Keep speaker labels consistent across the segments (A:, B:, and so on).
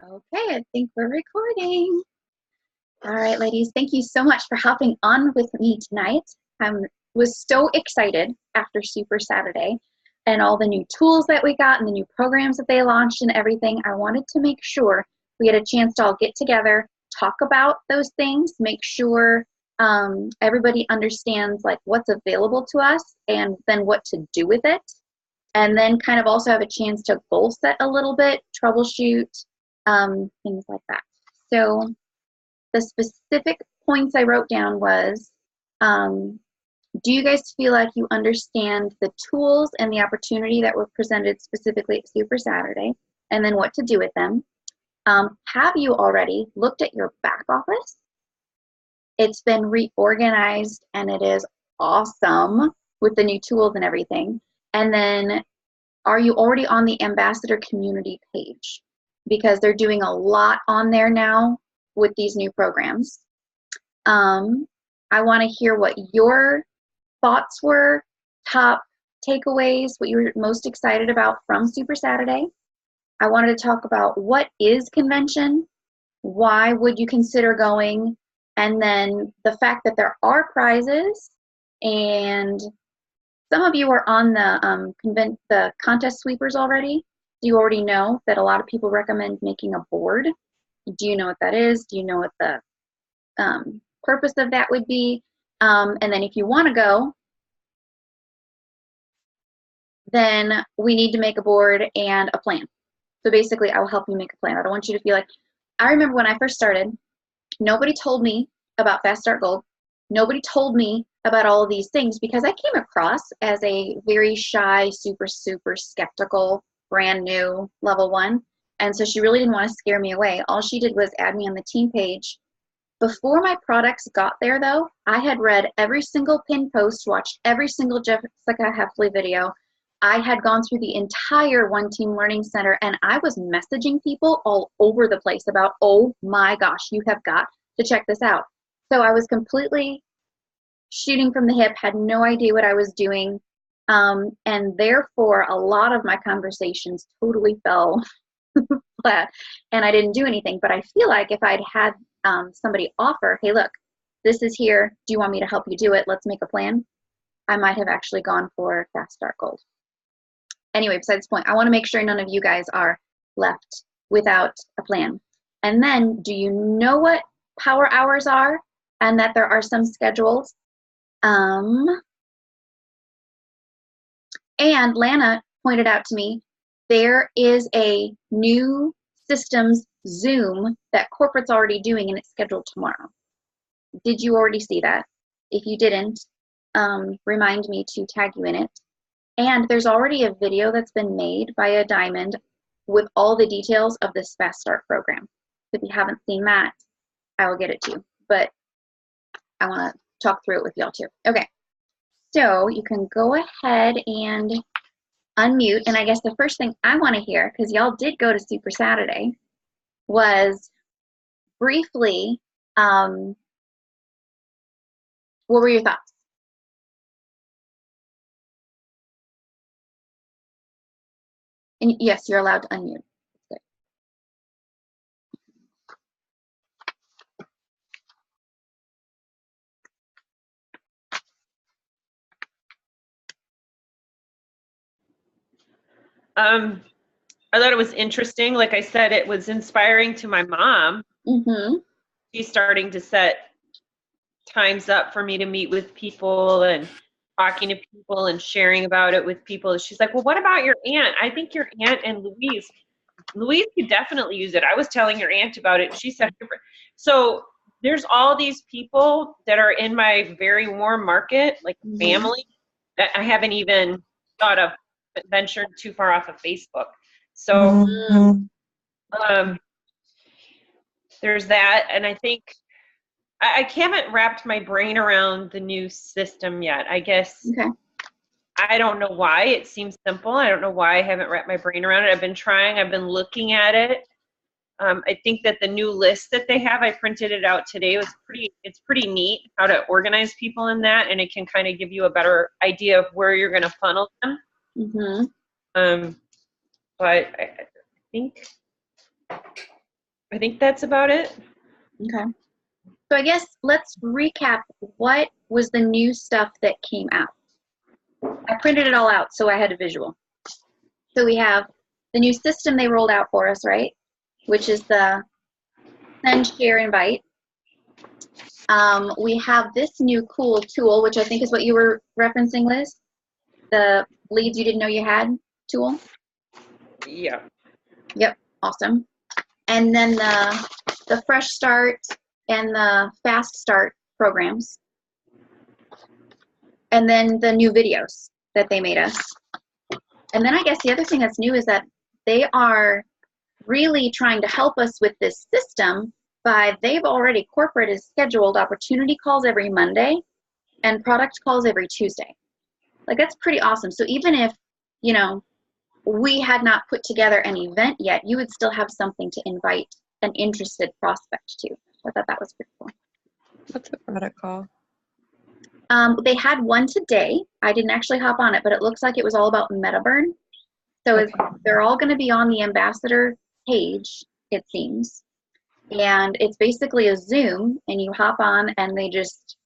A: Okay, I think we're recording. All right, ladies, thank you so much for hopping on with me tonight. I was so excited after Super Saturday and all the new tools that we got and the new programs that they launched and everything. I wanted to make sure we had a chance to all get together, talk about those things, make sure everybody understands like what's available to us and then what to do with it. And then kind of also have a chance to goal set a little bit, troubleshoot, things like that. So the specific points I wrote down was, do you guys feel like you understand the tools and the opportunity that were presented specifically at Super Saturday, and then what to do with them? Have you already looked at your back office? It's been reorganized and it is awesome with the new tools and everything. And then are you already on the ambassador community page? Because they're doing a lot on there now with these new programs. I want to hear what your thoughts were, top takeaways, what you were most excited about from Super Saturday. I wanted to talk about what is convention, why would you consider going, and then the fact that there are prizes, and some of you are on the contest sweepers already. Do you already know that a lot of people recommend making a board? Do you know what that is? Do you know what the purpose of that would be? And then if you want to go, then we need to make a board and a plan. So basically, I will help you make a plan. I don't want you to feel like, I remember when I first started, nobody told me about Fast Start Gold. Nobody told me about all of these things because I came across as a very shy, super skeptical, brand new level 1. And so she really didn't want to scare me away. All she did was add me on the team page. Before my products got there, though, I had read every single pin post, watched every single Jessica Heffley video. I had gone through the entire One Team Learning Center, and I was messaging people all over the place about, oh my gosh, you have got to check this out. So I was completely shooting from the hip, had no idea what I was doing, and therefore a lot of my conversations totally fell flat, and I didn't do anything. But I feel like if I'd had somebody offer, hey, look, this is here. Do you want me to help you do it? Let's make a plan. I might have actually gone for Fast Start Gold. Anyway, besides the point, I want to make sure none of you guys are left without a plan. And then, do you know what power hours are and that there are some schedules? And Lana pointed out to me, there is a new systems Zoom that corporate's already doing, and it's scheduled tomorrow. Did you already see that? If you didn't, remind me to tag you in it. And there's already a video that's been made by a Diamond with all the details of this Fast Start program. If you haven't seen that, I will get it to you. But I want to talk through it with y'all too. Okay, so you can go ahead and unmute. And I guess the first thing I want to hear, because y'all did go to Super Saturday, was briefly, what were your thoughts? And yes, you're allowed to unmute. Good.
B: I thought it was interesting. Like I said, it was inspiring to my mom.
A: Mm-hmm.
B: She's starting to set times up for me to meet with people and talking to people and sharing about it with people. She's like, well, what about your aunt? I think your aunt and Louise could definitely use it. I was telling your aunt about it, and she said, so there's all these people that are in my very warm market, like family, that I haven't even thought of ventured too far off of Facebook. So there's that, and I think I haven't wrapped my brain around the new system yet. I guess I don't know why. It seems simple. I don't know why I haven't wrapped my brain around it. I've been trying. I've been looking at it. I think that the new list that they have, I printed it out today. It's pretty neat how to organize people in that, and it can kind of give you a better idea of where you're going to funnel them. But I think I think that's about it.
A: Okay. So I guess let's recap what was the new stuff that came out. I printed it all out, so I had a visual. So we have the new system they rolled out for us, right? Which is the send, share, invite. We have this new cool tool, which I think is what you were referencing, Liz. The leads you didn't know you had tool.
B: Yeah.
A: Yep, awesome. And then the Fresh Start and the Fast Start programs. And then the new videos that they made us. And then I guess the other thing that's new is that they are really trying to help us with this system by they've already corporate is scheduled opportunity calls every Monday and product calls every Tuesday. Like that's pretty awesome. So even if, you know, we had not put together an event yet, you would still have something to invite an interested prospect to. I thought that was pretty cool.
C: What's a product call?
A: They had one today. I didn't actually hop on it, but it looks like it was all about Metaburn. So
C: Okay.
A: they're all going to be on the ambassador page, it seems. And it's basically a Zoom, and you hop on, and they just,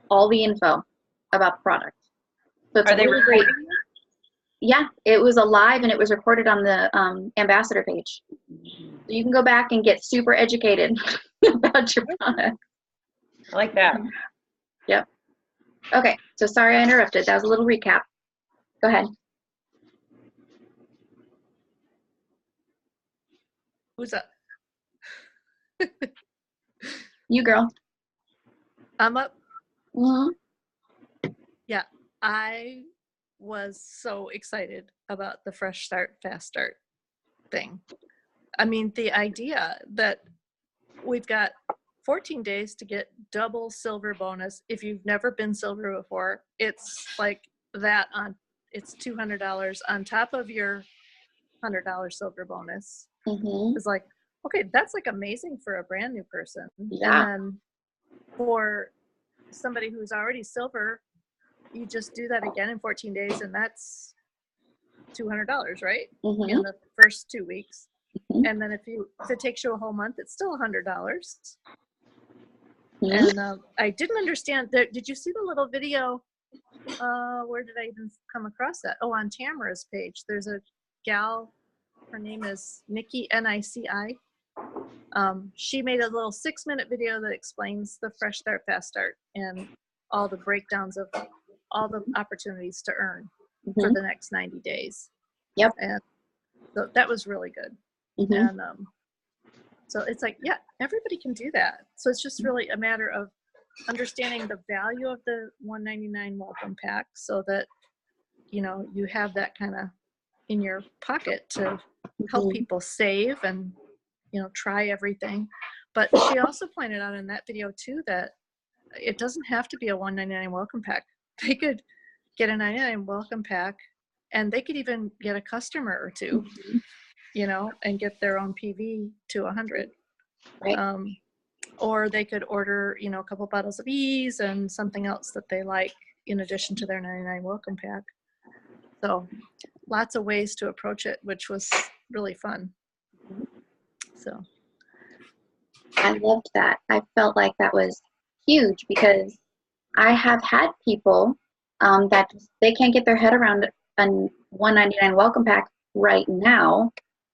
A: all the info about the product. So it's
B: Are they
A: really great.
B: recording?
A: Yeah, it was alive, and it was recorded on the ambassador page. So you can go back and get super educated about your product.
B: I like that.
A: Yep. Okay, so sorry I interrupted. That was a little recap. Go ahead.
C: Who's up?
A: You girl.
C: I'm up.
A: Mm-hmm.
C: Yeah, I was so excited about the Fresh Start, Fast Start thing. I mean, the idea that we've got 14 days to get double silver bonus. If you've never been silver before, it's like that on, it's $200 on top of your $100 silver bonus.
A: Mm-hmm.
C: It's like, okay, that's like amazing for a brand new person.
A: Yeah.
C: And then for somebody who's already silver, you just do that again in 14 days, and that's $200, right?
A: Mm-hmm.
C: In the first 2 weeks.
A: Mhm.
C: And then if it takes you a whole month, it's still $100.
A: Mhm.
C: And I didn't understand that. Did you see the little video? Where did I even come across that? Oh, on Tamara's page. There's a gal, her name is Nikki, N-I-C-I. She made a little 6-minute video that explains the Fresh Start, Fast Start, and all the breakdowns of all the opportunities to earn for
A: Mhm.
C: the next 90 days.
A: Yep.
C: And so that was really good.
A: Mhm.
C: And so it's like, yeah, everybody can do that. So it's just really a matter of understanding the value of the $199 welcome pack, so that, you know, you have that kind of in your pocket to help
A: Mhm.
C: people save and, you know, try everything. But she also pointed out in that video too that it doesn't have to be a $199 welcome pack. They could get a $99 welcome pack, and they could even get a customer or two,
A: Mhm.
C: you know, and get their own PV to 100.
A: Right.
C: Or they could order, you know, a couple bottles of Ease and something else that they like in addition to their 99 welcome pack. So lots of ways to approach it, which was really fun. So
A: I loved that. I felt like that was huge because I have had people that they can't get their head around a $199 welcome pack right now,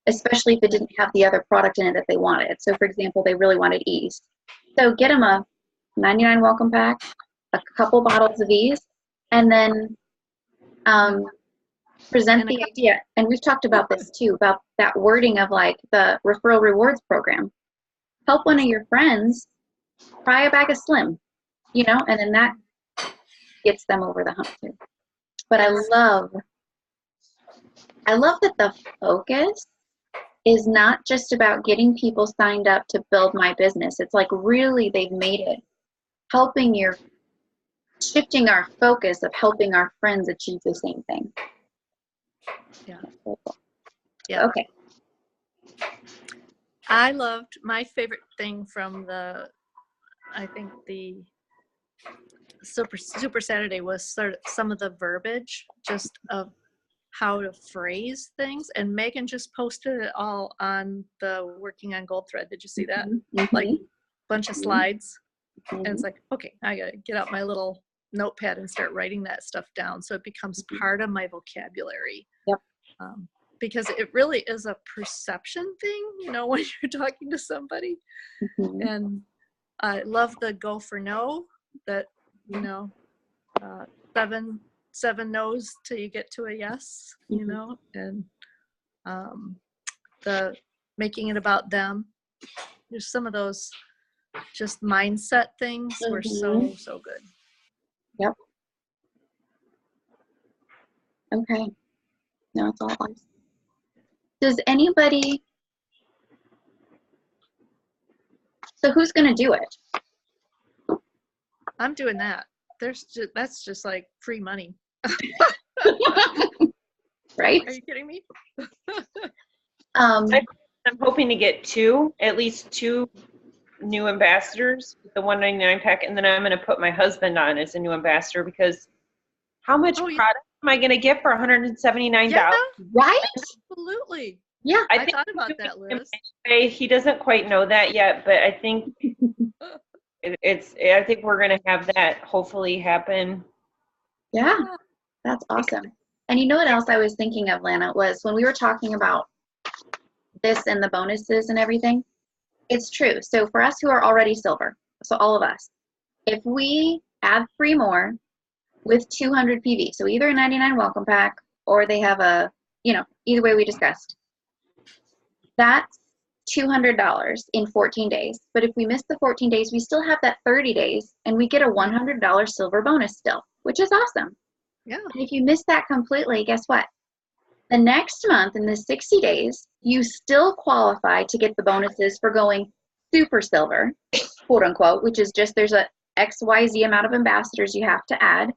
A: especially if it didn't have the other product in it that they wanted. So, for example, they really wanted Ease. So get them a $99 welcome pack, a couple bottles of Ease, and then present
C: And a
A: the idea. And we've talked about this too, about that wording of like the referral rewards program. Help one of your friends try a bag of Slim, you know, and then that gets them over the hump too. But I love that the focus is not just about getting people signed up to build my business. It's like really they've made it shifting our focus of helping our friends achieve the same thing.
C: yeah,
A: That's so cool.
C: yeah.
A: Okay.
C: I loved, my favorite thing from I think the Super Saturday was sort of some of the verbiage just of how to phrase things. And Megan just posted it all on the Working on Gold thread. Did you see that?
A: Mhm.
C: Like bunch of
A: Mhm.
C: slides.
A: Mhm.
C: And it's like, okay, I gotta get out my little notepad and start writing that stuff down so it becomes part of my vocabulary.
A: Yep.
C: Because it really is a perception thing, when you're talking to somebody.
A: Mhm.
C: And I love the go for no, that, seven no's till you get to a yes, and the making it about them. There's some of those just mindset things were so good.
A: Yep. Okay. No, it's all awesome. Does anybody? So who's gonna do it?
C: I'm doing that. That's just like free money.
A: Right?
C: Are you kidding me?
A: Um,
B: I'm hoping to get at least two new ambassadors with the 199 pack, and then I'm going to put my husband on as a new ambassador, because how much product am I going to get for $179?
C: Yeah,
A: right?
C: absolutely.
A: Yeah.
C: I thought about that, Liz.
B: He doesn't quite know that yet, but I think I think we're going to have that hopefully happen.
A: Yeah. That's awesome. And you know what else I was thinking of, Lana, was when we were talking about this and the bonuses and everything, it's true. So for us who are already silver, so all of us, if we add 3 more with 200 PV, so either a 99 welcome pack or they have a, either way we discussed, that's $200 in 14 days. But if we miss the 14 days, we still have that 30 days and we get a $100 silver bonus still, which is awesome.
C: Yeah.
A: And if you miss that completely, guess what? The next month in the 60 days, you still qualify to get the bonuses for going super silver, quote unquote, which is just there's a XYZ amount of ambassadors you have to add.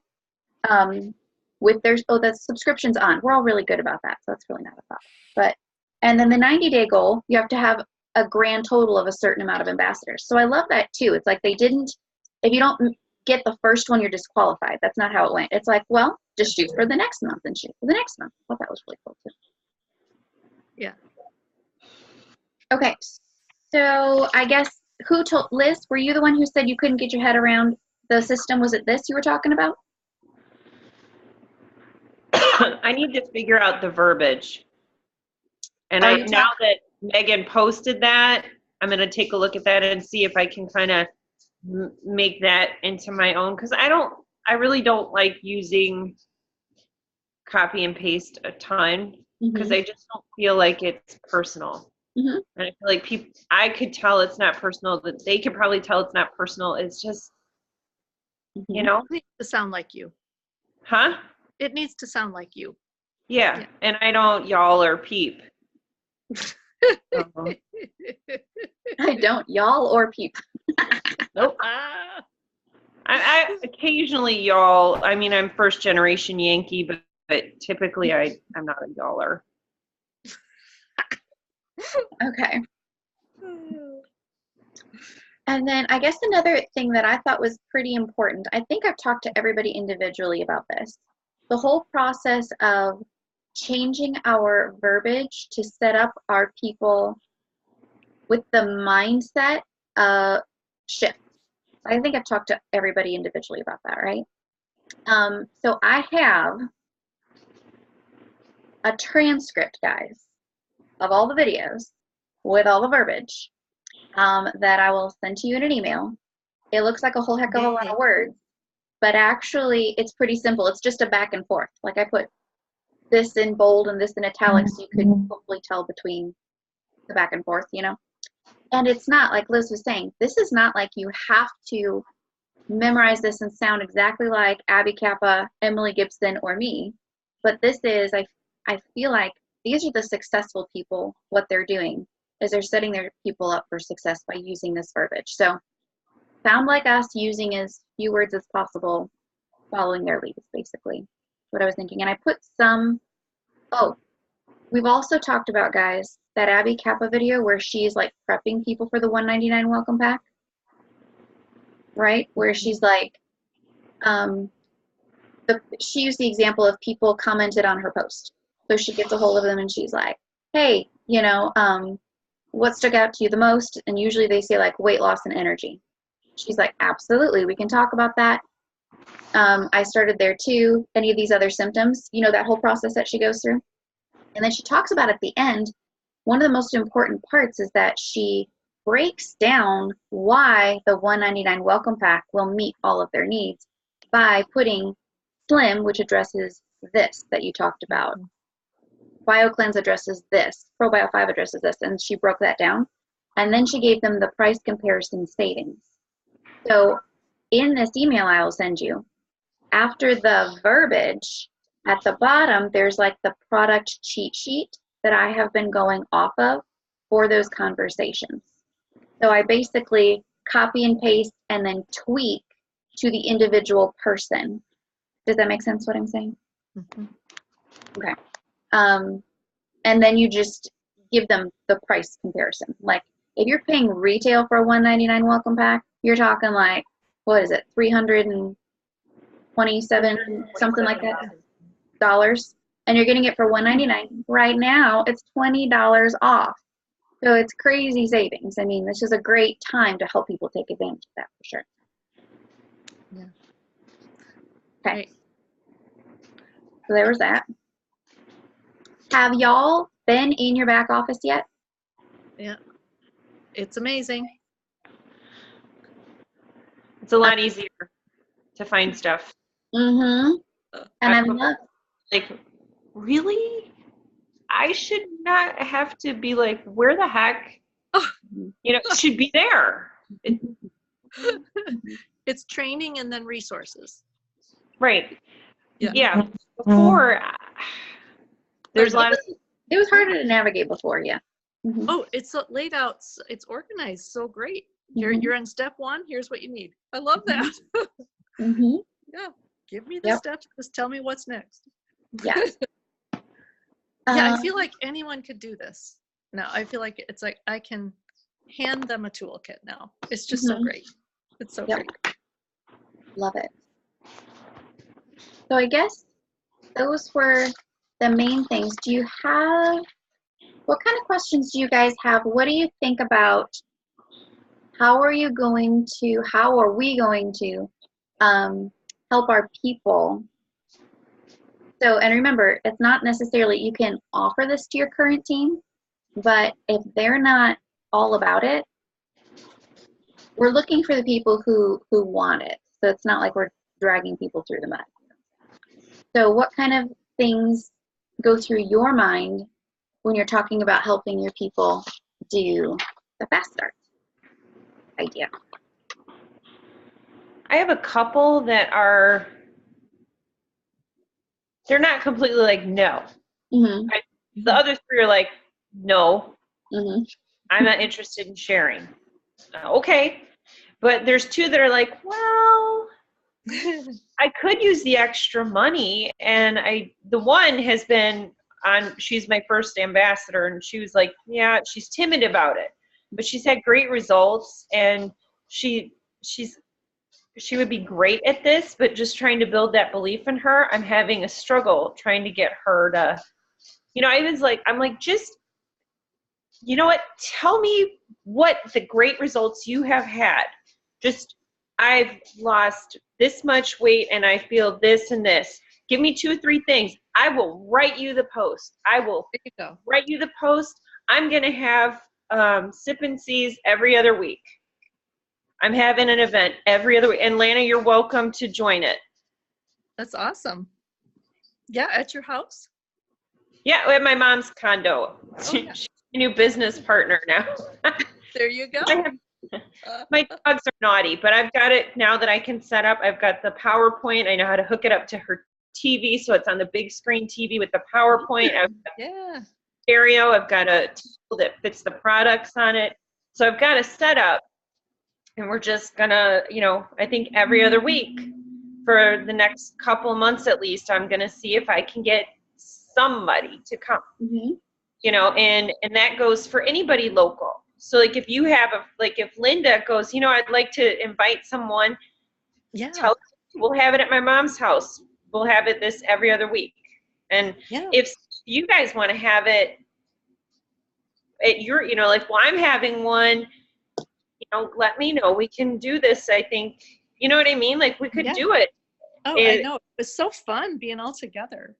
A: The subscription's on. We're all really good about that, so that's really not a problem. And then the 90-day goal, you have to have a grand total of a certain amount of ambassadors. So I love that too. It's like if you don't get the first one, you're disqualified. That's not how it went. It's like, well, just shoot for the next month and shoot for the next month. I thought that was really cool too.
C: Yeah.
A: Okay, so I guess who told Liz? Were you the one who said you couldn't get your head around the system? Was it this you were talking about?
B: I need to figure out the verbiage. And now that Megan posted that, I'm going to take a look at that and see if I can kind of make that into my own, because I really don't like using copy and paste a ton, because I just don't feel like it's personal. And I feel like I could tell it's not personal, that they could probably tell it's not personal. It's just,
C: It needs to sound like you.
B: Huh?
C: It needs to sound like you.
B: Yeah. And I don't y'all or peep.
A: I don't y'all or peep.
B: Nope. I occasionally y'all. I mean, I'm first generation Yankee, but typically I'm not a y'aller.
A: Okay. And then I guess another thing that I thought was pretty important, I think I've talked to everybody individually about this. The whole process of changing our verbiage to set up our people with the mindset shift. I think I've talked to everybody individually about that, right? So I have a transcript, guys, of all the videos with all the verbiage that I will send to you in an email. It looks like a whole heck of a lot of words, but actually it's pretty simple. It's just a back and forth. Like I put this in bold and this in italics, so you could hopefully tell between the back and forth, And it's not, like Liz was saying, this is not like you have to memorize this and sound exactly like Abby Kappa, Emily Gibson, or me. But this is, I feel like these are the successful people. What they're doing is they're setting their people up for success by using this verbiage. So sound like us, using as few words as possible, following their leads, basically what I was thinking. And I put we've also talked about, guys, that Abby Kappa video where she's like prepping people for the 199 welcome pack, right? Where she's like, she used the example of people commented on her post. So she gets a hold of them and she's like, hey, what stuck out to you the most? And usually they say like weight loss and energy. She's like, absolutely, we can talk about that. I started there too. Any of these other symptoms, that whole process that she goes through. And then she talks about at the end, one of the most important parts is that she breaks down why the $199 welcome pack will meet all of their needs by putting Slim, which addresses this that you talked about. BioCleanse addresses this. ProBio 5 addresses this. And she broke that down. And then she gave them the price comparison savings. So in this email I will send you, after the verbiage, at the bottom, there's like the product cheat sheet that I have been going off of for those conversations. So I basically copy and paste and then tweak to the individual person. Does that make sense what I'm saying?
C: Mm-hmm.
A: Okay. And then you just give them the price comparison. Like if you're paying retail for a $199 welcome pack, you're talking like, what is it, $327, something like that, dollars, and you're getting it for $199. Right now, it's $20 off. So it's crazy savings. I mean, this is a great time to help people take advantage of that for sure.
C: Yeah.
A: Okay.
C: Right.
A: So there was that. Have y'all been in your back office yet?
C: Yeah. It's amazing.
B: It's a lot easier to find stuff.
A: Mm-hmm. And I love.
B: Like, really? I should not have to be like, where the heck? It should be there.
C: It's training and then resources.
B: Right.
C: Yeah.
B: Yeah. Before, there's a lot of.
A: It was harder to navigate before, yeah. Mm-hmm.
C: Oh, it's laid out. It's organized so great. You're on step 1. Here's what you need. I love that.
A: Mm-hmm.
C: Yeah. Give me the steps. Just tell me what's next.
A: Yes.
C: Yeah, I feel like anyone could do this. No, I feel like it's like I can hand them a toolkit now. It's just so great. It's so great.
A: Love it. So I guess those were the main things. What kind of questions do you guys have? What do you think about how are we going to help our people? So, and remember, it's not necessarily you can offer this to your current team, but if they're not all about it, we're looking for the people who want it. So it's not like we're dragging people through the mud. So what kind of things go through your mind when you're talking about helping your people do the Fast Start idea?
B: I have a couple that they're not completely like, no.
A: Mm-hmm.
B: The other 3 are like, no,
A: Mm-hmm.
B: I'm not interested in sharing. Okay. But there's 2 that are like, well, I could use the extra money. And the one has been she's my first ambassador, and she was like, yeah, she's timid about it, but she's had great results, and she would be great at this, but just trying to build that belief in her, I'm having a struggle trying to get her to, I'm like, just, you know what, tell me what the great results you have had. Just, I've lost this much weight and I feel this and this. Give me 2 or 3 things. I will write you the post. Write you the post. I'm going to have Sip and Seas every other week. I'm having an event every other week. And Lana, you're welcome to join it.
C: That's awesome. Yeah, at your house?
B: Yeah, at my mom's condo. She's a new business partner now.
C: There you go.
B: My dogs are naughty, but I've got it now that I can set up. I've got the PowerPoint. I know how to hook it up to her TV, so it's on the big screen TV with the PowerPoint. I've got stereo. I've got a tool that fits the products on it. So I've got a setup, and we're just gonna, I think every other week for the next couple months at least, I'm gonna see if I can get somebody to come. Mm-hmm. And that goes for anybody local. So like if you have if Linda goes, I'd like to invite someone, tell we'll have it at my mom's house. We'll have it this every other week. And if you guys want to have it at your, like, well, I'm having one, let me know. We can do this. I think, you know what I mean? Like, we could
C: Yeah.
B: do it.
C: Oh, I know. It was so fun being all together.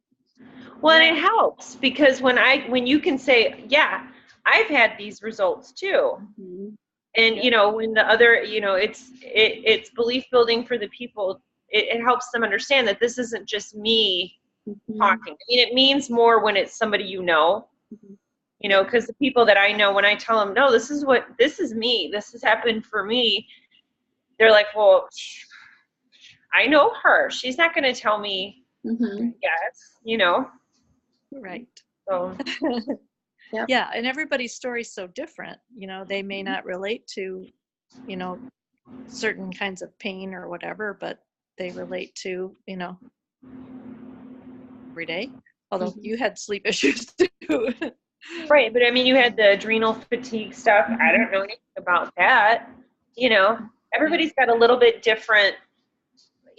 B: Well, and it helps because when you can say, yeah, I've had these results too.
A: Mm-hmm.
B: And, when the other, it's belief building for the people. It helps them understand that this isn't just me talking. I mean, it means more when it's somebody because the people that I know, when I tell them, no, this is me, this has happened for me, they're like, well, I know her. She's not going to tell me yes,
C: Right.
B: So.
A: Yep.
C: Yeah, and everybody's story's so different. They may not relate to, certain kinds of pain or whatever, but they relate to, every day. Although you had sleep issues too.
B: Right, but I mean, you had the adrenal fatigue stuff. I don't know anything about that. Everybody's got a little bit different,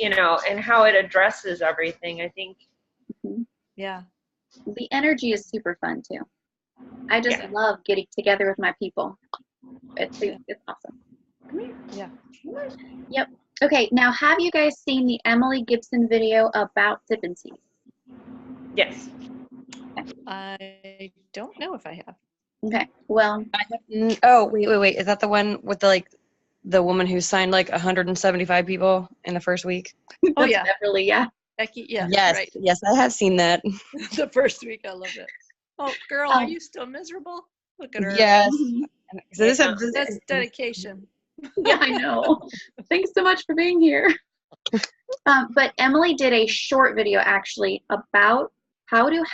B: and how it addresses everything, I think.
C: Yeah.
A: The energy is super fun too. I just love getting together with my people. It's awesome. Come here.
C: Yeah.
A: Yep. Okay, now have you guys seen the Emily Gibson video about Sip-N-Sees?
B: Yes.
C: I don't know if I have.
A: Okay, well.
D: Oh, wait. Is that the one with the woman who signed like 175 people in the first week?
C: Oh, yeah.
A: Beverly, yeah.
C: Becky, yeah.
D: Yes,
C: right.
D: yes, I have seen that.
C: The first week, I love it. Oh, girl, are you still miserable? Look at her.
D: Yes. So
C: That's dedication.
A: Yeah, I know. Thanks so much for being here. But Emily did a short video actually about how to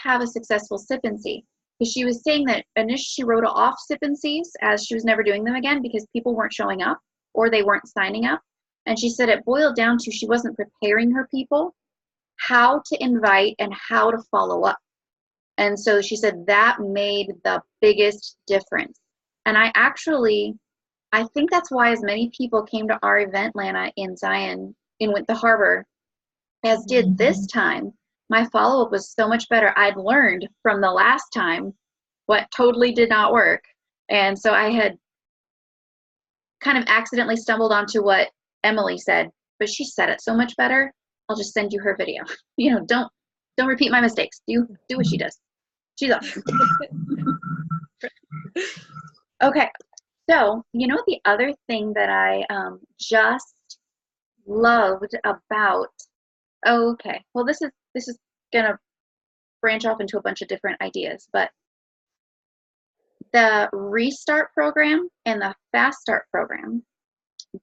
A: have a successful Sip-N-See. Because she was saying that initially she wrote off Sip-N-Sees as she was never doing them again because people weren't showing up or they weren't signing up. And she said it boiled down to she wasn't preparing her people how to invite and how to follow up. And so she said that made the biggest difference. And I think that's why as many people came to our event, Lana, in Zion, in the harbor, as did this time. My follow-up was so much better. I'd learned from the last time what totally did not work. And so I had kind of accidentally stumbled onto what Emily said, but she said it so much better. I'll just send you her video. Don't repeat my mistakes. Do what she does. She's awesome. Okay. So, the other thing that I just loved about, well, this is going to branch off into a bunch of different ideas, but the Restart program and the Fast Start program,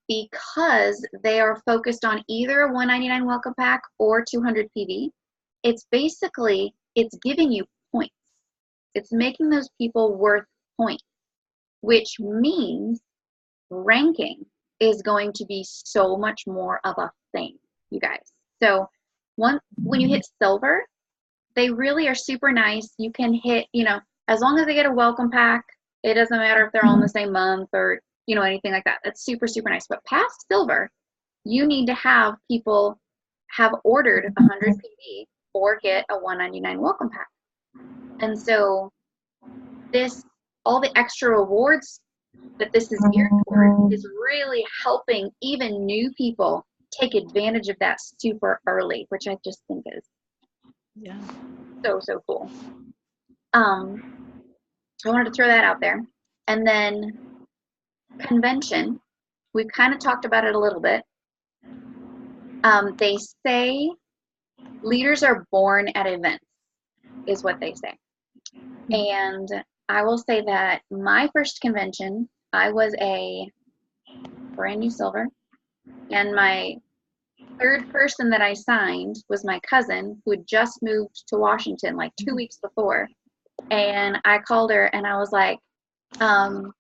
A: because they are focused on either a $199 welcome pack or 200 PV, it's giving you points. It's making those people worth points, which means ranking is going to be so much more of a thing, you guys. So when you hit silver, they really are super nice. You can hit, as long as they get a welcome pack, it doesn't matter if they're all in the same month or, anything like that. That's super, super nice. But past silver, you need to have people have ordered 100 PV or get a $199 welcome pack. And so all the extra rewards that this is geared toward is really helping even new people take advantage of that super early, which I just think is so cool. I wanted to throw that out there. And then convention, we've kind of talked about it a little bit. They say leaders are born at events, is what they say. And I will say that my first convention, I was a brand new silver, and my third person that I signed was my cousin who had just moved to Washington like 2 weeks before. And I called her and I was like, I'm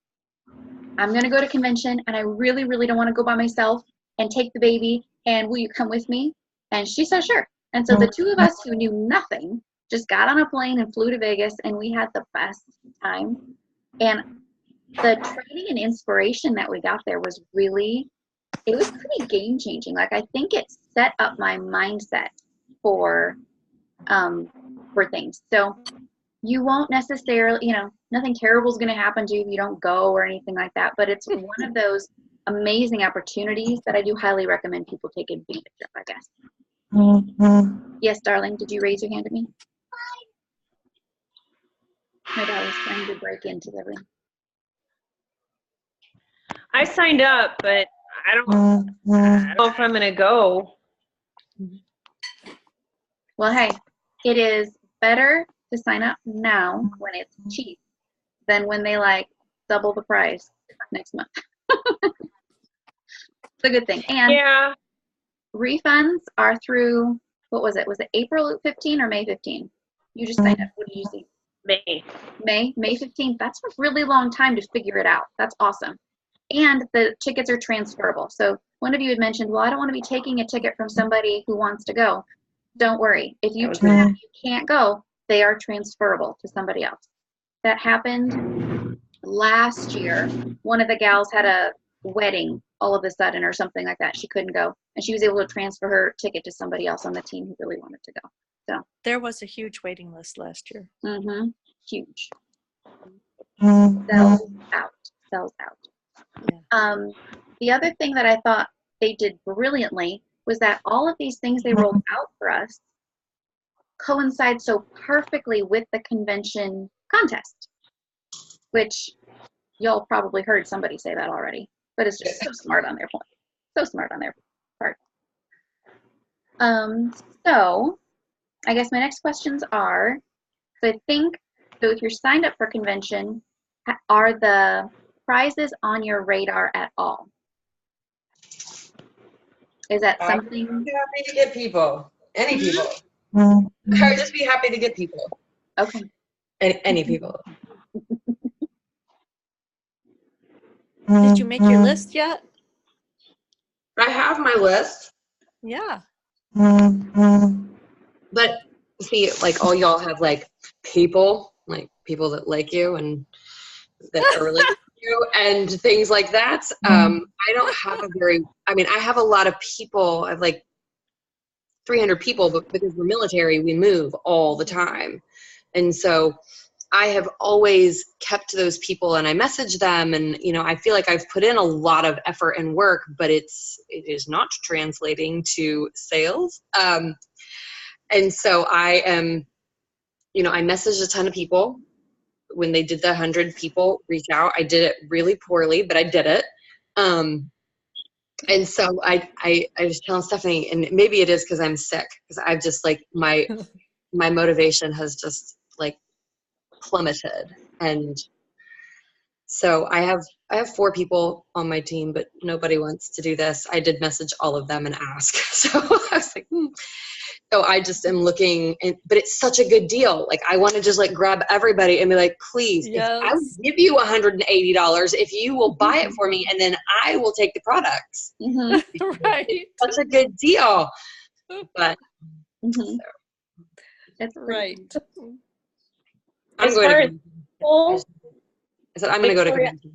A: going to go to convention and I really, really don't want to go by myself and take the baby, and will you come with me? And she said, sure. And so the two of us who knew nothing just got on a plane and flew to Vegas, and we had the best time. And the training and inspiration that we got there was pretty game changing. Like, I think it set up my mindset for for things. So you won't necessarily, nothing terrible is going to happen to you if you don't go or anything like that. But it's one of those amazing opportunities that I do highly recommend people take advantage of, I guess. Yes, darling, did you raise your hand at me? My daughter's trying to break into the room.
B: I signed up, but I don't know if I'm going to go.
A: Well, hey, it is better to sign up now when it's cheap than when they double the price next month. It's a good thing. And
B: Yeah.
A: refunds are through, what was it? Was it April 15 or May 15? You just signed up. What did you see? May 15th. That's a really long time to figure it out. That's awesome. And the tickets are transferable. So one of you had mentioned, well, I don't want to be taking a ticket from somebody who wants to go. Don't worry. If you can't go, they are transferable to somebody else. That happened last year. One of the gals had a wedding all of a sudden or something like that. She couldn't go. And she was able to transfer her ticket to somebody else on the team who really wanted to go. So
C: There was a huge waiting list last year.
A: huge. Sells out.
C: Yeah.
A: The other thing that I thought they did brilliantly was that all of these things they rolled out for us coincide so perfectly with the convention contest, which y'all probably heard somebody say that already, but it's just so smart on their point. So smart on their part. So I guess my next questions are, so if you're signed up for convention, are the prizes on your radar at all? Is that something?
E: I'm happy to get people. Any people. I would just be happy to get people.
A: Okay.
E: Any people.
C: Did you make your list yet?
E: I have my list,
C: Yeah.
E: but see, all y'all have people that like you and that are related to you and things like that. I don't have I have a lot of people. I have 300 people, but because we're military, we move all the time. And so I have always kept those people and I message them and, I feel like I've put in a lot of effort and work, but it is not translating to sales. And so I am, I messaged a ton of people when they did the 100 people reach out. I did it really poorly, but I did it. And so I was telling Stephanie, and maybe it is because I'm sick, because I've just my motivation has just plummeted. And so I have 4 people on my team, but nobody wants to do this. I did message all of them and ask. So I was So I just am looking, but it's such a good deal. I want to just grab everybody and be like, please,
C: Yes.
E: I will give you $180 if you will buy it for me, and then I will take the products.
C: Right.
E: It's such a good deal. But
A: That's
C: Right.
E: I'm
B: As
E: going
B: far
E: to.
B: as people,
E: I said I'm going to go to
B: Victoria-
E: convention.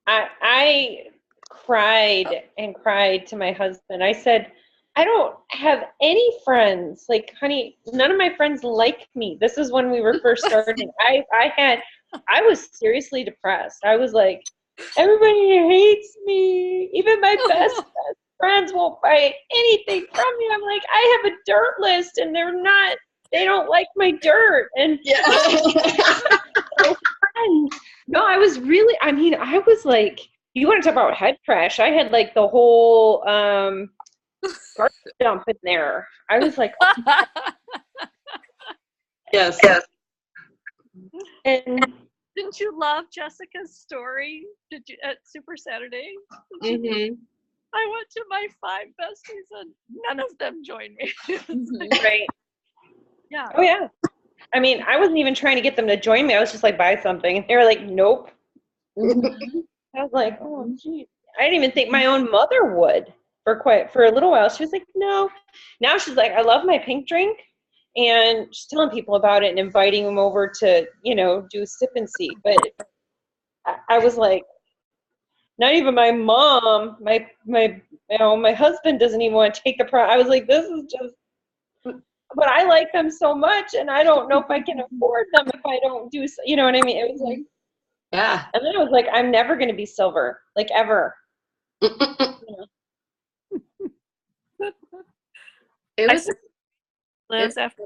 B: I cried and cried to my husband. I said, I don't have any friends. Honey, none of my friends like me. This is when we were first starting. I was seriously depressed. I was like, everybody hates me. Even my best friends won't buy anything from me. I'm like, I have a dirt list and they don't like my dirt. And no, I was really, I was you want to talk about head crash. I had the whole garbage dump in there. I was like,
E: Yes.
B: and
C: Didn't you love Jessica's story? Did you at Super Saturday?
E: Mm-hmm.
C: I went to my 5 besties and none of them joined me.
B: right.
C: Yeah.
B: Oh yeah. I wasn't even trying to get them to join me. I was just buy something. And they were like, nope. I was like, oh, geez. I didn't even think my own mother would for a little while. She was like, no. Now she's like, I love my pink drink. And she's telling people about it and inviting them over to, do sip and see. But I was like, not even my mom, my husband doesn't even want to take the product. I was like, this is just, but I like them so much, and I don't know if I can afford them if I don't do, you know what I mean? It was like,
E: Yeah.
B: and then I was like, I'm never going to be silver, like ever.
A: It
C: I
A: was.
C: said, Liz,
A: it-
C: after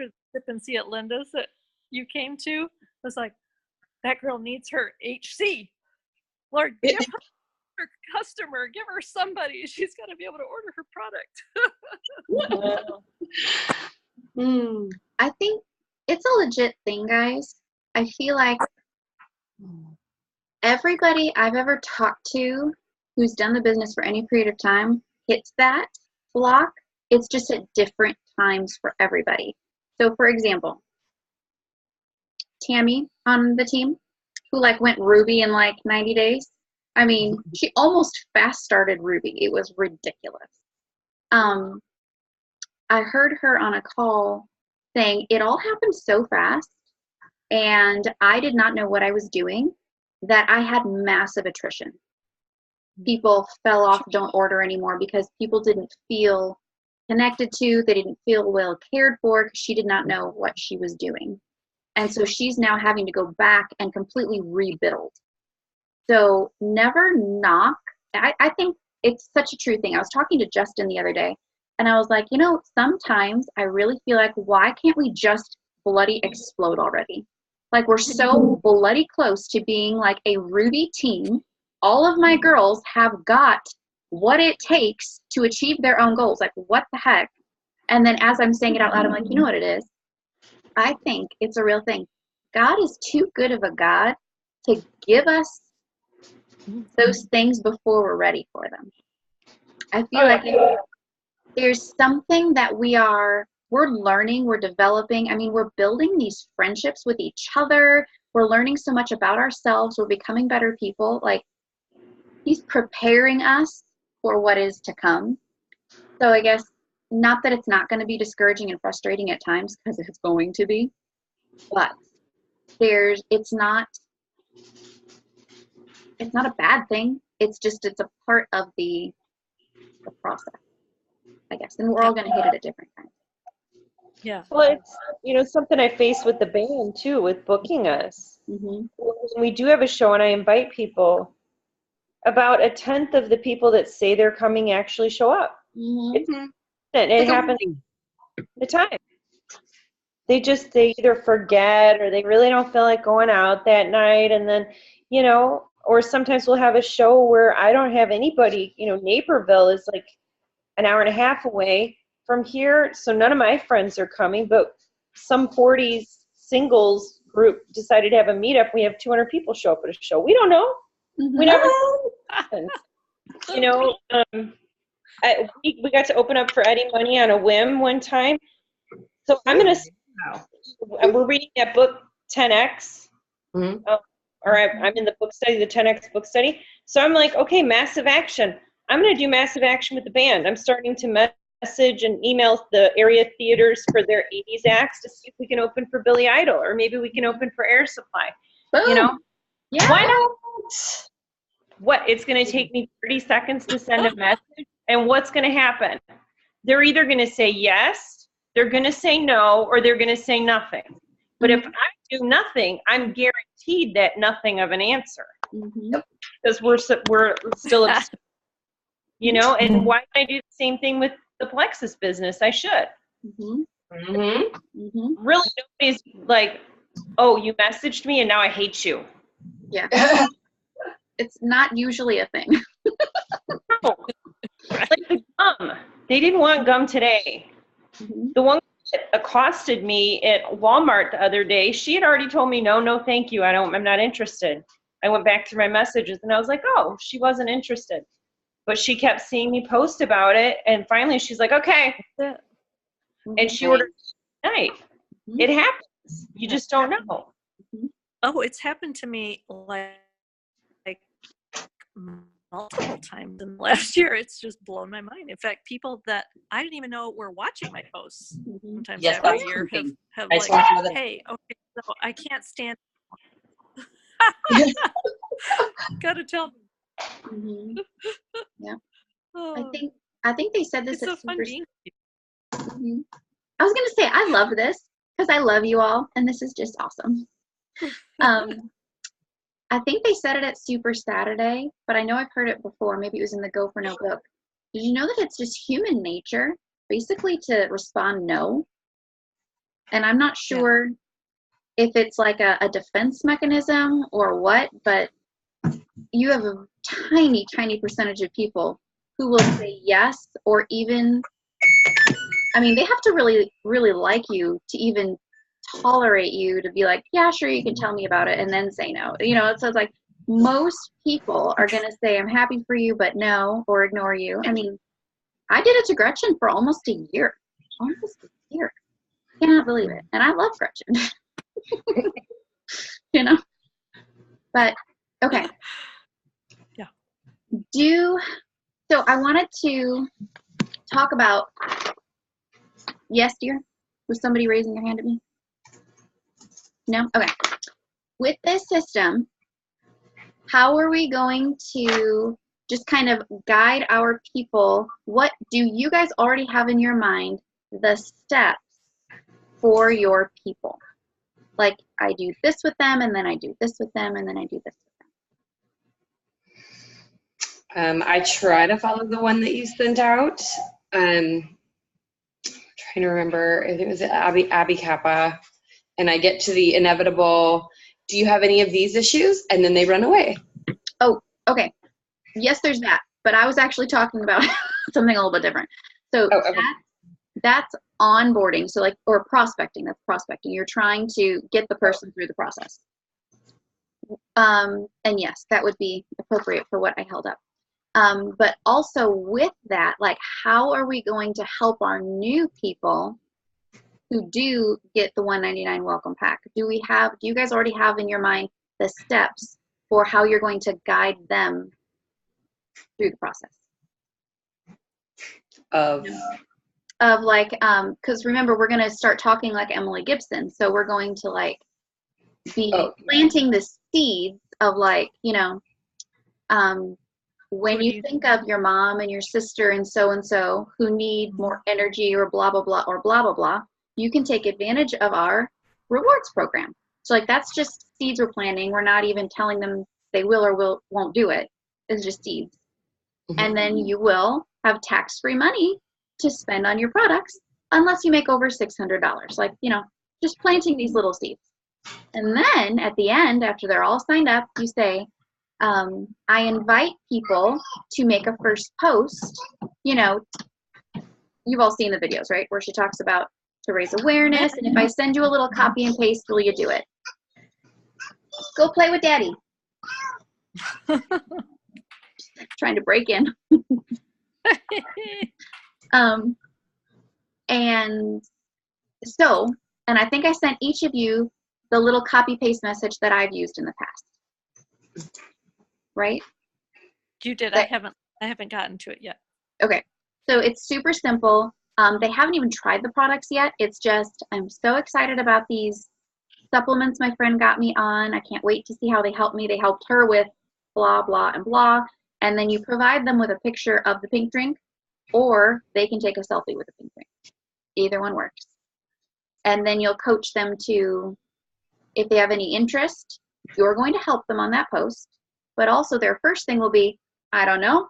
C: the sip and see at Linda's that you came to, I was like, that girl needs her HC. Lord, give her customer, give her somebody. She's got to be able to order her product.
E: Mm.
A: I think it's a legit thing, guys. I feel like everybody I've ever talked to who's done the business for any period of time hits that block. It's just at different times for everybody. So, for example, Tammy on the team, who like went Ruby in like 90 days. I mean, she almost fast started Ruby. It was ridiculous. I heard her on a call saying it all happened so fast, and I did not know what I was doing, that I had massive attrition. People fell off, don't order anymore because people didn't feel connected to, they didn't feel well cared for because she did not know what she was doing. And so she's now having to go back and completely rebuild. So never knock. I think it's such a true thing. I was talking to Justin the other day, and I was like, you know, sometimes I really feel like, why can't we just bloody explode already? Like, we're so bloody close to being like a Ruby team. All of my girls have got what it takes to achieve their own goals. Like, what the heck? And then as I'm saying it out loud, I'm like, you know what it is? I think it's a real thing. God is too good of a God to give us those things before we're ready for them. I feel like there's something that we're learning, we're developing. I mean, we're building these friendships with each other. We're learning so much about ourselves. We're becoming better people. Like, he's preparing us for what is to come. So I guess, not that it's not going to be discouraging and frustrating at times, because it's going to be, but it's not a bad thing. It's a part of the process, I guess. And we're all going to hit it at different times.
C: Yeah.
B: Well, it's, you know, something I face with the band too, with booking us.
A: Mm-hmm.
B: When we do have a show and I invite people, about 1/10 of the people that say they're coming actually show up.
A: Mm-hmm.
B: It happens all the time. They either forget or they really don't feel like going out that night. And then, you know, or sometimes we'll have a show where I don't have anybody. You know, Naperville is like an hour and a half away from here. So none of my friends are coming, but some 40s singles group decided to have a meetup. We have 200 people show up at a show. We don't know.
A: Mm-hmm.
B: We never know what happens. You know, we got to open up for Eddie Money on a whim one time. So I'm going to, we're reading that book 10X.
E: Mhm.
B: I'm in the book study, the 10X book study. So I'm like, okay, massive action. I'm going to do massive action with the band. I'm starting to message and email the area theaters for their 80s acts to see if we can open for Billy Idol, or maybe we can open for Air Supply.
A: Boom.
B: You know,
A: Yeah.
B: why not? What, it's going to take me 30 seconds to send a message, and what's going to happen? They're either going to say yes, they're going to say no, or they're going to say nothing. But if I do nothing, I'm guaranteed that nothing of an answer,
A: Mm-hmm.
B: because we're still obsessed. You know, and why don't I do the same thing with the Plexus business? I should.
A: Mm-hmm.
E: Mm-hmm.
A: Mm-hmm.
B: Really, nobody's like, oh, you messaged me and now I hate you.
A: Yeah. It's not usually a thing.
B: No. Like the gum. They didn't want gum today.
A: Mm-hmm.
B: The one that accosted me at Walmart the other day, she had already told me, no, thank you. I'm not interested. I went back through my messages and I was like, oh, she wasn't interested. But she kept seeing me post about it, and finally she's like, okay. And she ordered tonight.
A: Mhm.
B: It happens. You just don't know.
C: Oh, it's happened to me like multiple times in the last year. It's just blown my mind. In fact, people that I didn't even know were watching my posts
A: Mhm.
C: sometimes
E: Yes,
C: every
E: that's
C: year
E: something.
C: have
E: I
C: like,
E: saw some of that.
C: hey, okay, so I can't stand. Gotta tell them.
A: Mhm.
C: Oh,
A: I think they said this
C: it's
A: at
C: so fun
A: Super.
C: being.
A: Mhm. I was gonna say I love this because I love you all, and this is just awesome. I think they said it at Super Saturday, but I know I've heard it before. Maybe it was in the Go for No book. Did you know that it's just human nature, basically, to respond no? And I'm not sure if it's like a defense mechanism or what, but you have a tiny, tiny percentage of people who will say yes, or even, I mean, they have to really, really like you to even tolerate you to be like, yeah, sure, you can tell me about it, and then say no. You know, so it's like most people are going to say, I'm happy for you, but no, or ignore you. I mean, I did it to Gretchen for almost a year. Almost a year. Cannot believe it. And I love Gretchen. You know? But, okay.
C: Yeah.
A: So I wanted to talk about, yes, dear? Was somebody raising their hand at me? No? Okay. With this system, how are we going to just kind of guide our people? What do you guys already have in your mind the steps for your people? Like, I do this with them, and then I do this with them, and then I do this with them.
E: I try to follow the one that you sent out. Trying to remember, I think it was Abby Kappa, and I get to the inevitable, do you have any of these issues? And then they run away.
A: Oh, okay. Yes, there's that. But I was actually talking about something a little bit different. So
E: okay.
A: that's onboarding. So like, or prospecting. That's prospecting. You're trying to get the person through the process. And yes, that would be appropriate for what I held up. But also with that, like, how are we going to help our new people who do get the $199 welcome pack? Do you guys already have in your mind the steps for how you're going to guide them through the process? Of like, because remember, we're going to start talking like Emily Gibson. So we're going to like be planting the seeds of like, you know, when you think of your mom and your sister and so who need more energy or blah, blah, blah, or blah, blah, blah, you can take advantage of our rewards program. So like, that's just seeds we're planting. We're not even telling them they will or won't do it. It's just seeds. Mm-hmm. And then you will have tax-free money to spend on your products unless you make over $600. Like, you know, just planting these little seeds. And then at the end, after they're all signed up, you say, I invite people to make a first post. You know, you've all seen the videos, right? Where she talks about to raise awareness. And if I send you a little copy and paste, will you do it? Go play with daddy. Trying to break in. And so, and I think I sent each of you the little copy paste message that I've used in the past. Right?
C: You did. I haven't gotten to it yet.
A: Okay. So it's super simple. They haven't even tried the products yet. It's just, I'm so excited about these supplements my friend got me on. I can't wait to see how they help me. They helped her with blah, blah, and blah. And then you provide them with a picture of the pink drink, or they can take a selfie with the pink drink. Either one works. And then you'll coach them to, if they have any interest, you're going to help them on that post. But also their first thing will be, I don't know.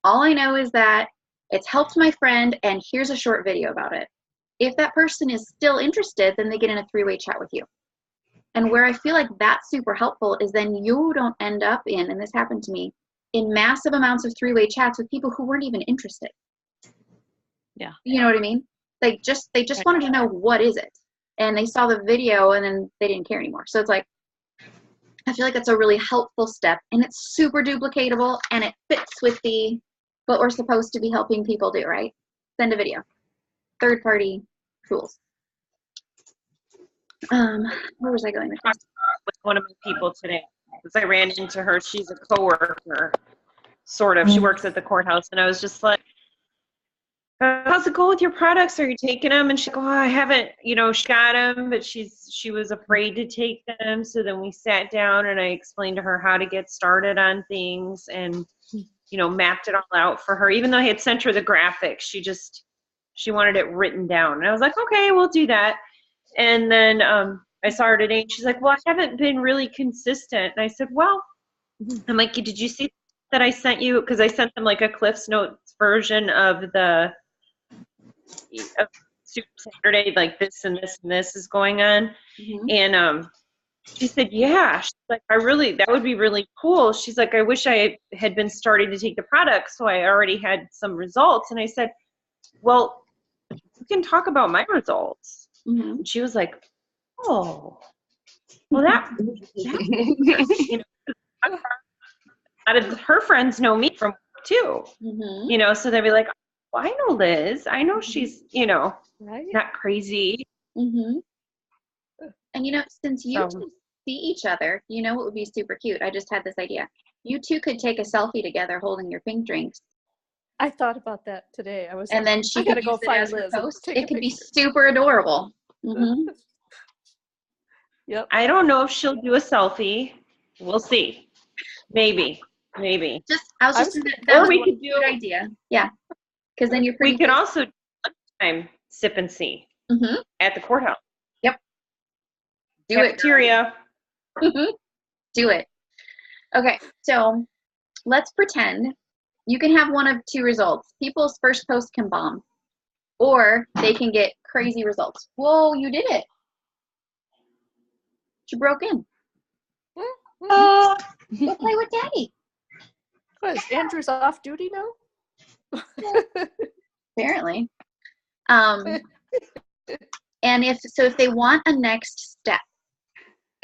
A: All I know is that it's helped my friend, and here's a short video about it. If that person is still interested, then they get in a 3-way chat with you. And where I feel like that's super helpful is then you don't end up in, and this happened to me, in massive amounts of 3-way chats with people who weren't even interested.
C: Yeah.
A: You know what I mean? They just wanted to know, what is it? And they saw the video and then they didn't care anymore. So it's like, I feel like that's a really helpful step, and it's super duplicatable, and it fits with what we're supposed to be helping people do, right? Send a video. Third-party tools. Where was I going with this?
B: With one of my people today, because I ran into her. She's a coworker, sort of. She works at the courthouse, and I was just like, how's it go with your products? Are you taking them? And she's like, oh, I haven't, you know, she got them, but she was afraid to take them. So then we sat down and I explained to her how to get started on things and, you know, mapped it all out for her. Even though I had sent her the graphics, she just She wanted it written down. And I was like, okay, we'll do that. And then I saw her today and she's like, well, I haven't been really consistent. And I said, well, I'm like, did you see that I sent you? Because I sent them like a Cliff's Notes version of the of Super Saturday, like this and this and this is going on.
A: Mhm.
B: And she said, yeah. She's like, that would be really cool. She's like, I wish I had been starting to take the product so I already had some results. And I said, well, we can talk about my results.
A: Mhm.
B: And she was like, oh, well, that, you know, a lot of her friends know me from work too,
A: Mhm.
B: you know, so they'd be like, well, I know Liz. I know she's, you know,
C: Right?
B: not crazy.
A: Mhm. And since you
B: So-
A: two see each other, what would be super cute? I just had this idea. You two could take a selfie together holding your pink drinks,
C: I thought about that today. I was
A: and
C: like,
A: then she
C: I
A: could
C: gotta
A: use
C: go
A: it
C: find
A: as her
C: Liz and
A: post.
C: take
A: It
C: a
A: could be
C: picture.
A: super adorable. Mhm.
C: Yep.
B: I don't know if she'll do a selfie. We'll see. Maybe.
A: I was
C: I
A: just
C: was
A: that
B: Or
A: was
B: we
A: one
B: could
A: good
B: do-
A: idea. Yeah, because then you're pretty.
B: We could also do lunchtime sip and see
A: Mhm.
B: at the courthouse.
A: Do it.
B: Cafeteria.
A: Do it. Okay, so let's pretend you can have one of two results. People's first post can bomb, or they can get crazy results. Whoa, you did it. You broke in. Go play with Daddy.
C: What, is Andrew's off duty now?
A: Apparently. And if they want a next step,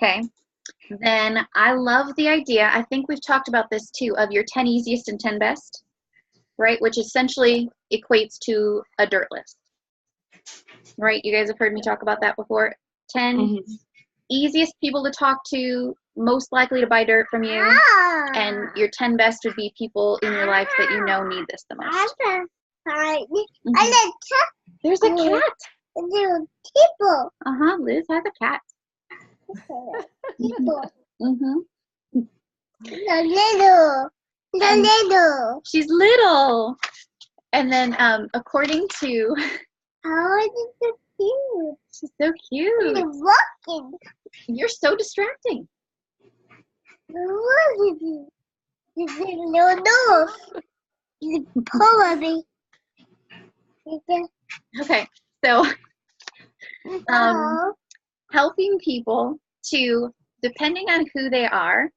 A: okay, then I love the idea. I think we've talked about this too, of your 10 easiest and 10 best, right? Which essentially equates to a dirt list, right? You guys have heard me talk about that before. 10 easiest people to talk to, most likely to buy dirt from you, and your 10 best would be people in your life that you know need this the most. Mhm. There's a cat. Liz has a cat. Mhm. She's little. And then according to she's so cute. You're so distracting. Okay, so helping people to, depending on who they are,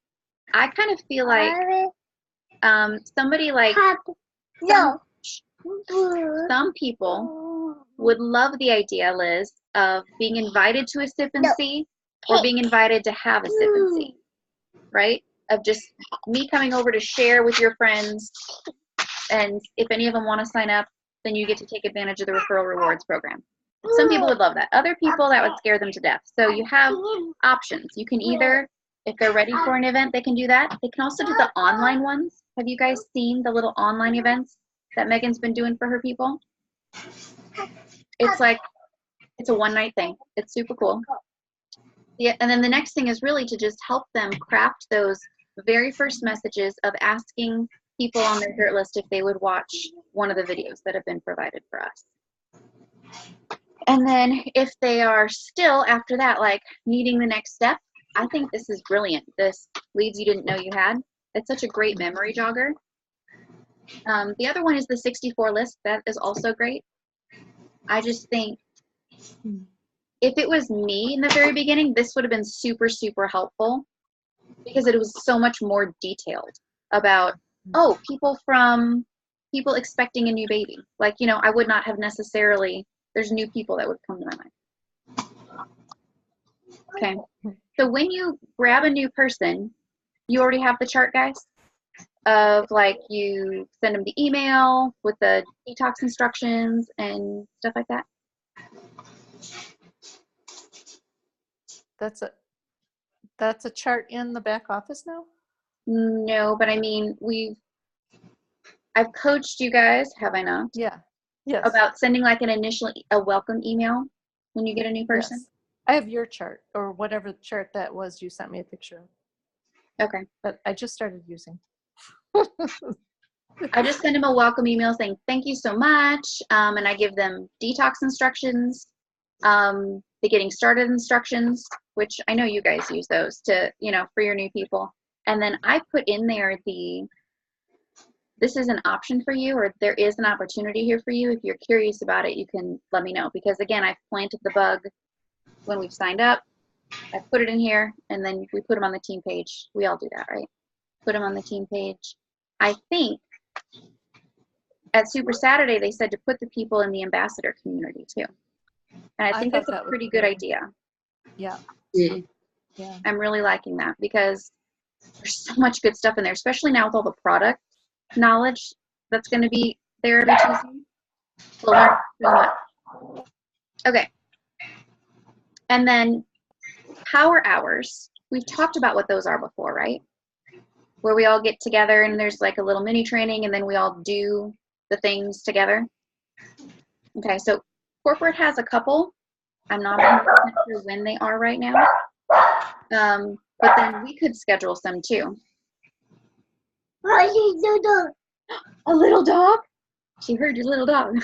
A: I kind of feel like somebody like some people would love the idea, Liz, of being invited to a sip and see, or being invited to have a sip and see, right? Of just me coming over to share with your friends, and if any of them want to sign up, then you get to take advantage of the referral rewards program. Some people would love that. Other people, that would scare them to death. So you have options. You can either, if they're ready for an event, they can do that. They can also do the online ones. Have you guys seen the little online events that Megan's been doing for her people? It's like, it's a one-night thing. It's super cool. Yeah, and then the next thing is really to just help them craft those very first messages of asking people on their dirt list if they would watch one of the videos that have been provided for us. And then if they are still, after that, like needing the next step, I think this is brilliant. This leads you didn't know you had. It's such a great memory jogger. The other one is the 64 list. That is also great. I just think if it was me in the very beginning, this would have been super, super helpful, because it was so much more detailed about, people expecting a new baby. Like, I would not have necessarily, there's new people that would come to my mind. Okay. So when you grab a new person, you already have the chart, guys, of like you send them the email with the detox instructions and stuff like that.
C: That's a chart in the back office now?
A: No, but I mean, I've coached you guys, have I not?
C: Yeah. Yes.
A: About sending like a welcome email when you get a new person.
C: Yes. I have your chart, or whatever chart that was you sent me a picture of,
A: Okay.
C: but I just started using.
A: I just send them a welcome email saying thank you so much, and I give them detox instructions, the getting started instructions, which I know you guys use those to, for your new people. And then I put in there this is an option for you, or there is an opportunity here for you. If you're curious about it, you can let me know, because again, I've planted the bug when we've signed up. I put it in here, and then we put them on the team page. We all do that, right? Put them on the team page. I think at Super Saturday, they said to put the people in the ambassador community too. And I think
C: thought
A: that's a
C: that was
A: pretty good idea.
C: Yeah.
E: Mhm.
C: Yeah.
A: I'm really liking that, because there's so much good stuff in there, especially now with all the product knowledge that's going to be there every Tuesday. We'll learn so much. Okay. And then power hours. We've talked about what those are before, right? Where we all get together and there's like a little mini training, and then we all do the things together. Okay, so corporate has a couple. I'm not 100% sure when they are right now. But then we could schedule some too. A little dog? She heard your little dog.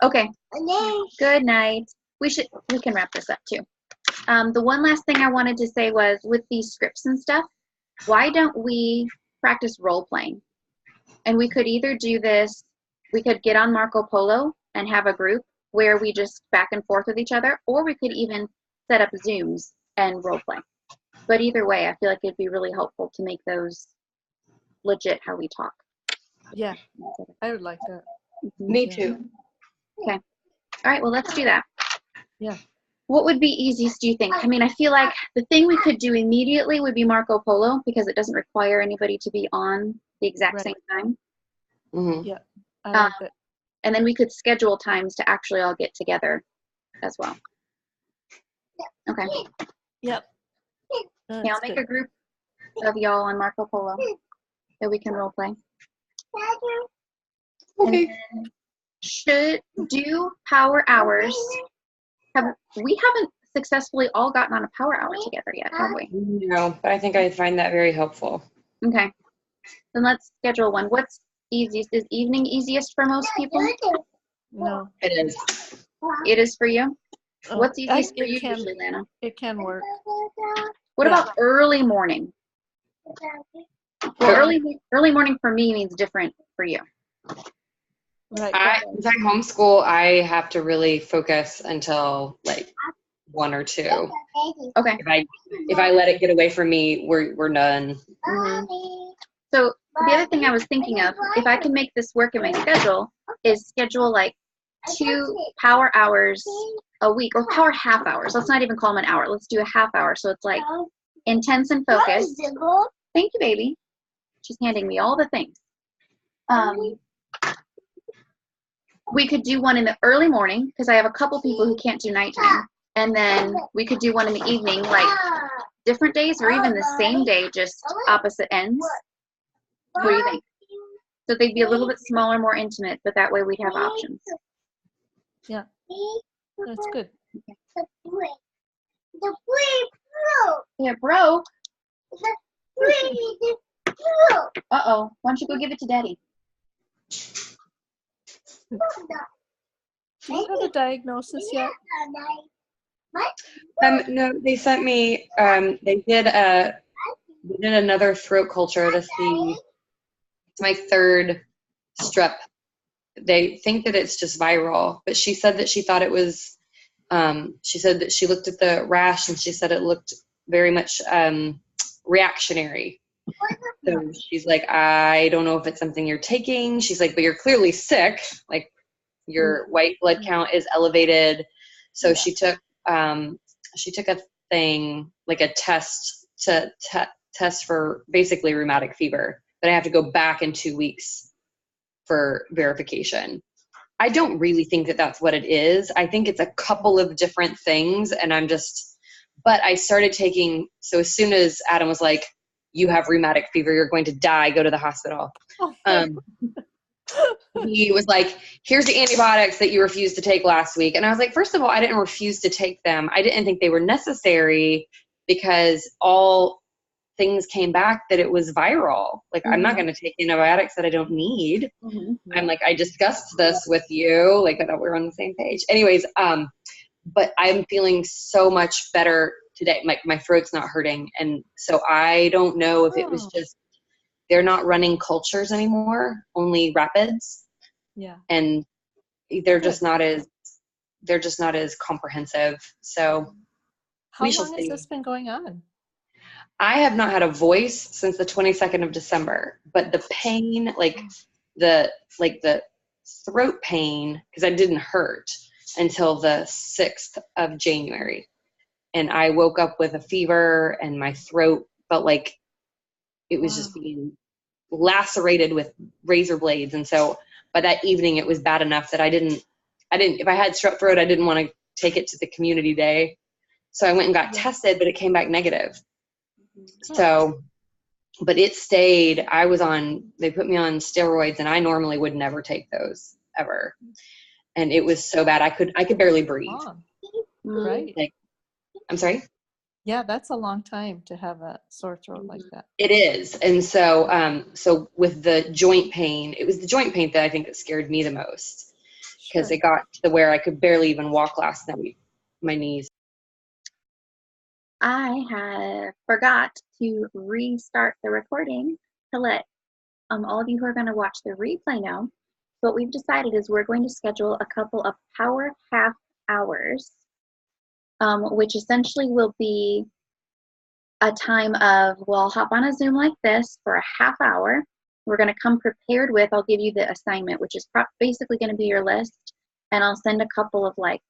A: Okay. Good night. We can wrap this up too. The one last thing I wanted to say was, with these scripts and stuff, why don't we practice role playing? And we could either do this, we could get on Marco Polo and have a group where we just back and forth with each other, or we could even set up Zooms and role play. But either way, I feel like it'd be really helpful to make those legit how we talk.
C: Yeah, I would like that.
E: Me
C: Yeah.
E: too.
A: All right, well, let's do that.
C: Yeah.
A: What would be easiest, do you think? I mean, I feel like the thing we could do immediately would be Marco Polo, because it doesn't require anybody to be on the exact
C: Right.
A: same time.
E: Mhm.
C: I like it.
A: And then we could schedule times to actually all get together as well. Okay.
C: Yep.
A: Yeah, I'll
C: That's
A: make
C: good.
A: a group of y'all on Marco Polo that we can role play.
E: Okay.
A: And then should do power hours. We haven't successfully all gotten on a power hour together yet, have we?
E: No, but I think I find that very helpful.
A: Okay. Then let's schedule one. What's easiest? Is evening easiest for most people?
C: No.
E: It is.
A: It is for you?
C: Oh,
A: What's easiest for
C: it
A: you
C: can,
A: usually, Lana?
C: It can work.
A: What
C: Yeah.
A: about early morning? Well, early morning for me means different for you.
C: Right.
E: Since I homeschool, I have to really focus until like 1 or 2.
A: Okay.
E: If I let it get away from me, we're done.
A: Mm-hmm. So the other thing I was thinking of, if I can make this work in my schedule, is schedule like 2 power hours a week, or power half hours. Let's not even call them an hour. Let's do a half hour. So it's like intense and focused. Thank you, baby. She's handing me all the things. We could do one in the early morning, because I have a couple people who can't do nighttime. And then we could do one in the evening, like different days, or even the same day, just opposite ends. What do you think? So they'd be a little bit smaller, more intimate, but that way we'd have options.
C: That's good.
A: Yeah, bro. Uh-oh. Why don't you go give it to Daddy?
C: Do you have a diagnosis yet?
E: No, they sent me. They did another throat culture to see. It's my 3rd strep. They think that it's just viral, but she said that she thought it was. She said that she looked at the rash and she said it looked very much reactionary. So she's like, I don't know if it's something you're taking. She's like, but you're clearly sick. Like, your white blood count is elevated. So she took a thing, like a test to test for basically rheumatic fever, but I have to go back in 2 weeks for verification. I don't really think that that's what it is. I think it's a couple of different things, and but I started taking, so as soon as Adam was like, you have rheumatic fever, you're going to die, go to the hospital. He was like, here's the antibiotics that you refused to take last week. And I was like, first of all, I didn't refuse to take them. I didn't think they were necessary, because all things came back that it was viral. Like, I'm not
A: Mhm.
E: going to take antibiotics that I don't need.
A: Mhm.
E: I'm like, I discussed this with you. Like, I thought we were on the same page. Anyways, but I'm feeling so much better today. My throat's not hurting. And so I don't know if it was just, they're not running cultures anymore, only rapids.
C: Yeah.
E: And they're just not as comprehensive. So
C: How
E: we shall
C: long has
E: see.
C: this been going on?
E: I have not had a voice since the 22nd of December, but the pain, like the throat pain, because I didn't hurt until the 6th of January. And I woke up with a fever and my throat felt like it was just being lacerated with razor blades. And so by that evening, it was bad enough that I didn't, if I had strep throat, I didn't want to take it to the community day. So I went and got tested, but it came back negative. So, but it stayed, they put me on steroids, and I normally would never take those ever. And it was so bad. I could barely breathe.
C: Long,
A: Mm.
C: right?
E: Like, I'm sorry?
C: Yeah, that's a long time to have a sore throat like that.
E: It is. And so, so with the joint pain, it was the joint pain that I think that scared me the most, because
C: Sure.
E: it got to where I could barely even walk last night, my knees.
A: I have forgot to restart the recording to let all of you who are going to watch the replay know. So what we've decided is we're going to schedule a couple of power half hours, which essentially will be a time of, we'll hop on a Zoom like this for a half hour. We're going to come prepared with, I'll give you the assignment, which is basically going to be your list, and I'll send a couple of like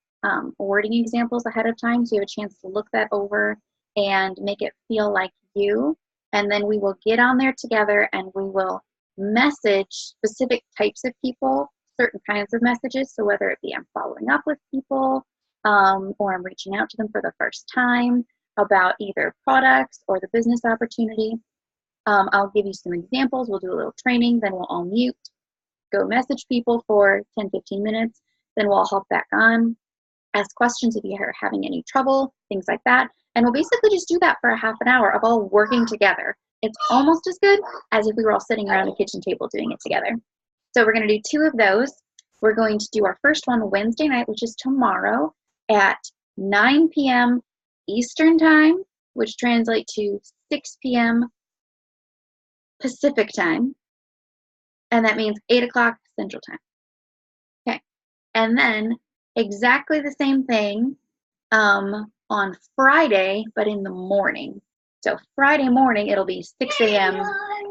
A: wording examples ahead of time so you have a chance to look that over and make it feel like you. And then we will get on there together and we will message specific types of people, certain kinds of messages. So whether it be I'm following up with people or I'm reaching out to them for the first time about either products or the business opportunity. I'll give you some examples. We'll do a little training, then we'll all mute, go message people for 10, 15 minutes, then we'll all hop back on, ask questions if you're having any trouble, things like that. And we'll basically just do that for a half an hour of all working together. It's almost as good as if we were all sitting around a kitchen table doing it together. So we're going to do 2 of those. We're going to do our first one Wednesday night, which is tomorrow at 9 p.m. Eastern time, which translates to 6 p.m. Pacific time. And that means 8 o'clock Central time. Okay. And then exactly the same thing on Friday, but in the morning. So Friday morning, it'll be 6 a.m.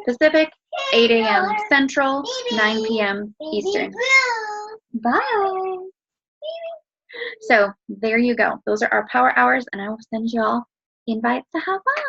A: Pacific, 8 a.m. Central, 9 p.m. Eastern. Bye. So there you go. Those are our power hours, and I will send you all invites to hop on.